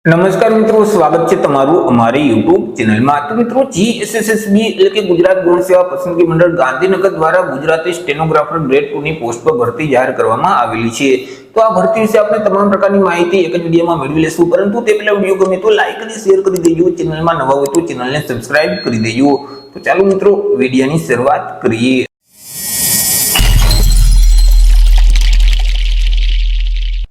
નમસ્કાર મિત્રો, સ્વાગત છે તમારું અમારી યુટ્યુબ ચેનલમાં। તો મિત્રો, જીએસએસબી એટલે કે ગુજરાત ગૌણ સેવા પસંદગી મંડળ ગાંધીનગર દ્વારા ગુજરાતી સ્ટેનોગ્રાફર ગ્રેડ 2 ની પોસ્ટ પર ભરતી જાહેર કરવામાં આવેલી છે। તો આ ભરતી વિશે આપણે તમામ પ્રકારની માહિતી એક જ વિડીયોમાં મેળવી લેશું, પરંતુ તે પહેલા વિડીયો ગમે તો લાઈક અને શેર કરી દેજો। ચેનલમાં નવા હોય તો ચેનલને સબસ્ક્રાઇબ કરી દેજો। તો ચાલો મિત્રો, વિડીયોની શરૂઆત કરીએ।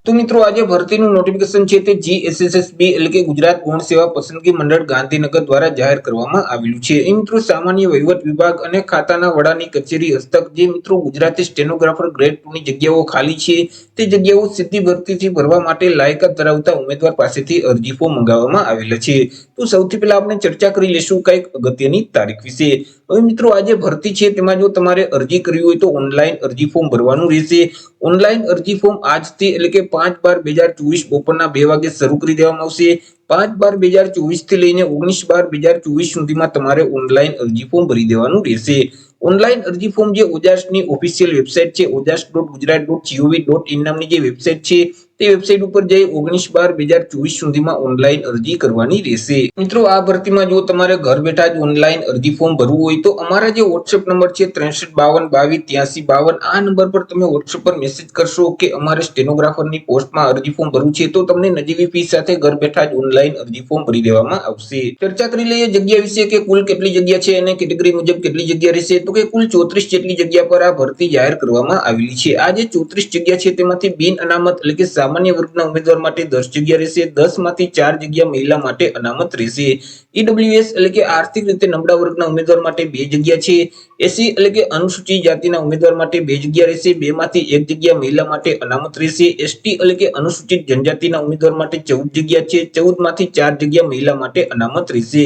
તો મિત્રો, આજે ભરતીનું નોટિફિકેશન છે તે જીએસએસબી એટલે કે ગુજરાત ગૌણ સેવા પસંદગી મંડળ ગાંધીનગર દ્વારા જાહેર કરવામાં આવેલું છે। એ મિત્રો, સામાન્ય વહીવટ વિભાગ અને ખાતાના વડાની કચેરી હસ્તક જે મિત્રો ગુજરાતી સ્ટેનોગ્રાફર ગ્રેડ 2 ની જગ્યાઓ ખાલી છે તે જગ્યાઓ સીધી ભરતીથી ભરવા માટે લાયકાત ધરાવતા ઉમેદવાર પાસેથી અરજી ફોર્મ મંગાવવામાં આવેલા છે। તો સૌથી પહેલા આપણે ચર્ચા કરી લેશું કંઈક અગત્યની તારીખ વિશે। હવે મિત્રો, આજે ભરતી છે તેમાં જો તમારે અરજી કરવી હોય તો ઓનલાઈન અરજી ફોર્મ ભરવાનું રહેશે। ઓનલાઈન અરજી ફોર્મ આજથી એટલે કે 5/12/2024 બપોરના 2 વાગે શરૂ કરી દેવામાં આવશે। 5/12/2024 થી લઈને 19/12/2024 સુધીમાં તમારે ઓનલાઈન અરજી ફોર્મ ભરી દેવાનું રહેશે। ઓનલાઈન અરજી ફોર્મ જે ઓજાસની ઓફિશિયલ વેબસાઇટ છે ojas.gujarat.gov.in નામની જે વેબસાઇટ છે તે વેબસાઇટ ઉપર જઈ 19/12/2024 સુધીમાં ઓનલાઈન અરજી કરવાની રહેશે। મિત્રો, આ ભરતીમાં જો તમારે ઘર બેઠા જ ઓનલાઈન અરજી ફોર્મ ભરવું હોય તો અમારા જે WhatsApp નંબર છે 6352228352 આ નંબર પર તમે WhatsApp પર મેસેજ કરશો કે અમારે સ્ટેનોગ્રાફરની પોસ્ટમાં અરજી ફોર્મ ભરવું છે તો તમને નજીવી ફી સાથે ઘર બેઠા જ ઓનલાઈન અરજી ફોર્મ ભરી દેવામાં આવશે। ચર્ચા કરી લઈએ જગ્યા વિશે કે કુલ કેટલી જગ્યા છે અને કેટેગરી મુજબ કેટલી જગ્યા રહેશે। તો કે કુલ 34 જેટલી જગ્યા પર આ ભરતી જાહેર કરવામાં આવેલી છે। આ જે 34 જગ્યા છે તેમાંથી બિન અનામત એટલે કે સામાન્ય વર્ગના ઉમેદવાર માટે 10 જગ્યા રહેશે। 10 માંથી 4 જગ્યા મહિલા માટે અનામત રહેશે। ઈડબ્લ્યુએસ એટલે કે આર્થિક રીતે નબળા વર્ગના ઉમેદવાર માટે 2 જગ્યા છે। એસસી એટલે કે અનુસૂચિત જાતિના ઉમેદવાર માટે 2 જગ્યા રહેશે। 2 માંથી 1 જગ્યા મહિલા માટે અનામત રહેશે। એસટી એટલે કે અનુસૂચિત જનજાતિના ઉમેદવાર માટે 14 જગ્યા છે। 14 માંથી 4 જગ્યા મહિલા માટે અનામત રહેશે।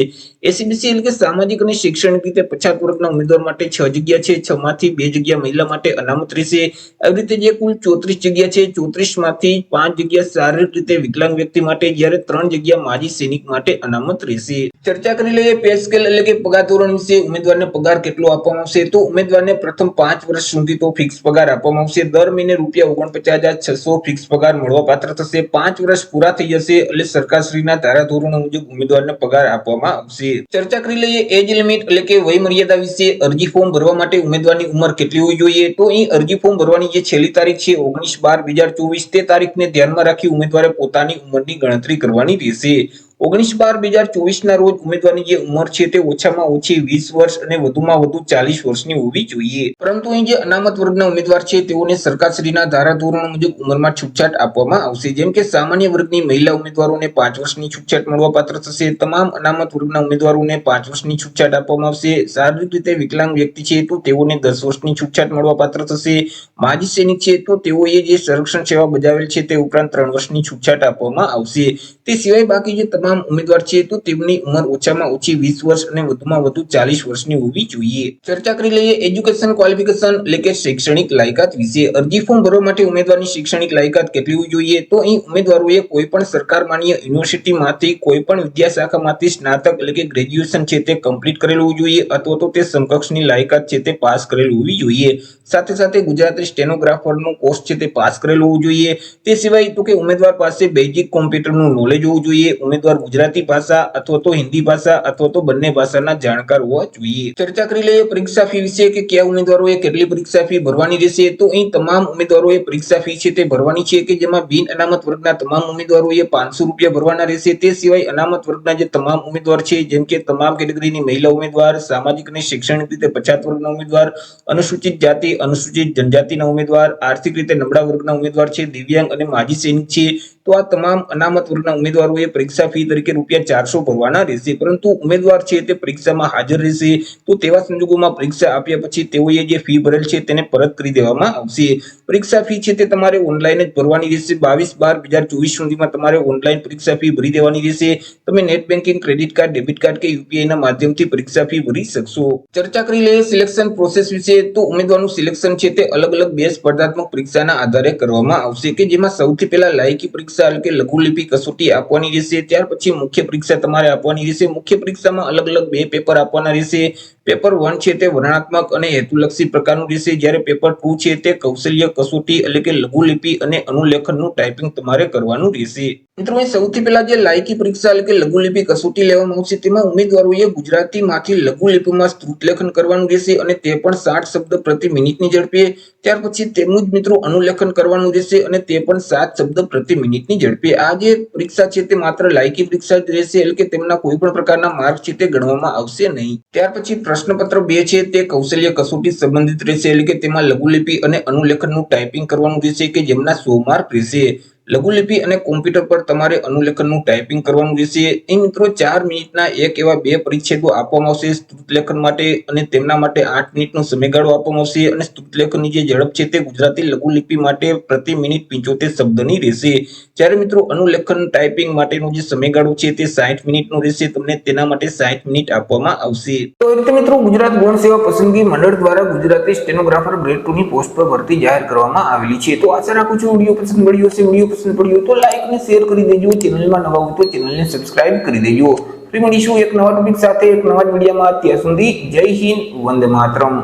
એસસીબીસી એટલે કે સામાજિક અને શૈક્ષણિક રીતે પછાત વર્ગના ઉમેદવાર માટે 6 જગ્યા છે। 6 માંથી 2 જગ્યા મહિલા માટે અનામત રહેશે। આવી રીતે જે કુલ 34 જગ્યા છે 34 માંથી 5 જગ્યા શારીરિક રીતે વિકલાંગ વ્યક્તિ માટે, જ્યારે 3 જગ્યા માજી સૈનિક માટે અનામત રહેશે। ચર્ચા કરી લઈએ પે સ્કેલ એટલે કે પગાર ધોરણ વિશે। ઉમેદવારને પગાર કેટલો આપવામાં આવશે તો ઉમેદવારને પ્રથમ 5 વર્ષ સુધી તો ફિક્સ પગાર આપવામાં આવશે। દર મહિને ₹49,600 ફિક્સ પગાર મળવાપાત્ર થશે। 5 વર્ષ પૂરા થઈ જશે એટલે સરકારશ્રીના ધારાધોરણો મુજબ ઉમેદવારને પગાર આપવામાં આવશે। ચર્ચા કરી લઈએ એજ લિમિટ એટલે કે વય મર્યાદા વિશે। અરજી ફોર્મ ભરવા માટે ઉમેદવારની ઉંમર કેટલી હોવી જોઈએ તો અહીં અરજી ફોર્મ ભરવાની જે છેલ્લી તારીખ છે 19/12/2024 તે તારીખને ધ્યાનમાં રાખી ઉમેદવારે પોતાની ઉંમરની ગણતરી કરવાની રહેશે। 19/12/2024 ના રોજ ઉમેદવારની જે ઉંમર છે તે ઓછામાં ઓછી 20 વર્ષ અને વધુમાં વધુ 40 વર્ષની હોવી જોઈએ। પરંતુ અહીં જે અનામત વર્ગના ઉમેદવાર છે તેઓને સરકારશ્રીના ધારાધોરણો મુજબ ઉંમરમાં છૂટછાટ આપવામાં આવશે। જેમ કે સામાન્ય વર્ગની મહિલા ઉમેદવારોને 5 વર્ષની છૂટછાટ મળવાપાત્ર થશે। તમામ અનામત વર્ગના ઉમેદવારોને 5 વર્ષની છૂટછાટ આપવામાં આવશે। શારીરિક રીતે વિકલાંગ વ્યક્તિ છે તો તેઓને 10 વર્ષની છૂટછાટ મળવાપાત્ર થશે। માજી સૈનિક છે તો તેઓએ જે સંરક્ષણ સેવા બજાવેલ છે તે ઉપરાંત 3 વર્ષની છૂટછાટ આપવામાં આવશે। તે સિવાય બાકી જે તમામ ઉમેદવાર છે તો તેમની ઉંમર ઓછામાં ઓછી 20 વર્ષ અને વધુમાં વધુ 40 વર્ષની હોવી જોઈએ। ચર્ચા કરી લઈએ એજ્યુકેશન ક્વોલિફિકેશન એટલે કે શૈક્ષણિક લાયકાત વિશે। અરજી ફોર્મ ભરવા માટે ઉમેદવારની શૈક્ષણિક લાયકાત કેટલી હોવી જોઈએ તો અહીં ઉમેદવારોએ કોઈ પણ સરકાર માન્ય યુનિવર્સિટીમાંથી કોઈ પણ વિદ્યાશાખામાંથી સ્નાતક એટલે કે ગ્રેજ્યુએશન છે તે કમ્પ્લીટ કરેલું હોવું જોઈએ અથવા તો તે સમકક્ષની લાયકાત છે તે પાસ કરેલું હોવી જોઈએ। સાથે સાથે ગુજરાતી સ્ટેનોગ્રાફરનો કોર્સ છે તે પાસ કરેલો હોવો જોઈએ। તે સિવાય તો કે ઉમેદવાર પાસે બેઝિક કોમ્પ્યુટરનું નોલેજ હોવું જોઈએ। ઉમેદવાર ગુજરાતી ભાષા અથવા તો હિન્દી ભાષા અથવા તો બંને ભાષાના જાણકાર હોવા જોઈએ। ચર્ચા કરી લઈએ પરીક્ષા ફી વિશે કે કયા ઉમેદવારોએ કેટલી પરીક્ષા ફી ભરવાની રહેશે તો અહીં તમામ ઉમેદવારોએ પરીક્ષા ફી છે તે ભરવાની છે કે જેમાં બિન અનામત વર્ગના તમામ ઉમેદવારોએ ₹500 ભરવાના રહેશે। તે સિવાય અનામત વર્ગના જે તમામ ઉમેદવાર છે જેમ કે તમામ કેટેગરીની મહિલા ઉમેદવાર, સામાજિક અને શૈક્ષણિક રીતે પછાત વર્ગના ઉમેદવાર, અનુસૂચિત જાતિ, અનુસૂચિત જનજાતિના ઉમેદવાર, આર્થિક રીતે નબળા વર્ગના ઉમેદવાર છે, દિવ્યાંગ અને માજી સૈનિક છે તો આ તમામ અનામત વર્ગના ઉમેદવારોએ પરીક્ષા ફી તરીકે ₹400 ભરવાના રહેશે। પરંતુ ઉમેદવાર છે તે પરીક્ષામાં હાજર રહેશે તો તેવા સંજોગોમાં પરીક્ષા આપ્યા પછી તેઓએ જે ફી ભરેલ છે તેને પરત કરી દેવામાં આવશે। પરીક્ષા ફી છે તે તમારે ઓનલાઈન જ ભરવાની રહેશે। 22/12/2024 સુધીમાં તમારે ઓનલાઈન પરીક્ષા ફી ભરી દેવાની રહેશે। તમે net banking, credit card, debit card કે યુપીઆઈ ના માધ્યમથી પરીક્ષા ફી ભરી શકશો। ચર્ચા કરી લઈએ સિલેક્શન પ્રોસેસ વિશે। તો ઉમેદવારનું સિલેક્શન છે તે અલગ અલગ 2 સ્પર્ધાત્મક પરીક્ષાના આધારે કરવામાં આવશે કે જેમાં સૌથી પહેલા લાયકી પરીક્ષા એટલે કે લઘુલિપિ કસોટી આપવાની રહેશે। ત્યાર પછી મુખ્ય પરીક્ષા તમારે આપવાની રહેશે। મુખ્ય પરીક્ષામાં અલગ અલગ 2 પેપર આપવાના રહેશે। પેપર 1 છે તે વર્ણનાત્મક અને હેતુલક્ષી પ્રકારનું રહેશે, જ્યારે પેપર 2 છે તે કૌશલ્ય કસોટી એટલે કે લઘુલિપિ અને અનુલેખનનું ટાઈપિંગ તમારે કરવાનું રહેશે. મિત્રો અહીં સૌથી પહેલા જે લાયકી પરીક્ષા એટલે કે લઘુલિપિ કસોટી લેવામાં આવશે તેમાં ઉમેદવારોએ ગુજરાતીમાંથી લઘુલિપિમાં સ્તુતલેખન કરવાનું રહેશે અને તે પણ 60 શબ્દ પ્રતિ મિનિટની ઝડપે. ત્યાર પછી તેમનું જ મિત્રો અનુલેખન કરવાનું રહેશે અને તે પણ 7 શબ્દ પ્રતિ મિનિટની ઝડપે. આ જે પરીક્ષા છે તે માત્ર લાયકી પરીક્ષા જ રહેશે એટલે કે તેમના કોઈ પણ પ્રકારના માર્ક છે તે ગણવામાં આવશે નહીં. ત્યાર પછી પ્રશ્નપત્ર 2 છે તે કૌશલ્ય કસોટી સંબંધિત રહેશે એટલે કે તેમાં લઘુલિપિ અને અનુલેખનનું ટાઈપિંગ કરવાનું રહેશે કે જેમના 100 માર્ક રહેશે. લઘુલિપિ અને કોમ્પ્યુટર પર તમારે અનુલેખનનું ટાઈપિંગ કરવાનું રહેશે. એ મિત્રો 4 મિનિટના એક એવા 2 પરિચ્છેદો આપવામાં આવશે સ્તુતલેખન માટે અને તેમના માટે 8 મિનિટનો સમયગાળો આપવામાં આવશે અને સ્તુતલેખનની જે ઝડપ છે તે ગુજરાતી લઘુલિપિ માટે પ્રતિ મિનિટ 75 શબ્દની રહેશે. જ્યારે મિત્રો અનુલેખન ટાઈપિંગ માટેનો જે સમયગાળો છે તે 60 મિનિટનો રહેશે. તમને તેના માટે 60 મિનિટ આપવામાં આવશે. તો એ રીતે મિત્રો ગુજરાત ગૌણ સેવા પસંદગી મંડળ દ્વારા ગુજરાતી સ્ટેનોગ્રાફર ગ્રેડ 2 ની પોસ્ટ પર ભરતી જાહેર કરવામાં આવેલી છે. તો આશા રાખું છું વિડીયો પસંદ પડ્યો હશે. વિડીયો પસંદ પડ્યો તો લાઈક અને શેર કરી દેજો. ચેનલમાં નવા હોય તો ચેનલને સબસ્ક્રાઇબ કરી દેજો. ફરી મળીશું એક નવા ટોપિક સાથે એક નવા વિડીયોમાં. ત્યાં સુધી જય હિન્દ, વંદે માતરમ.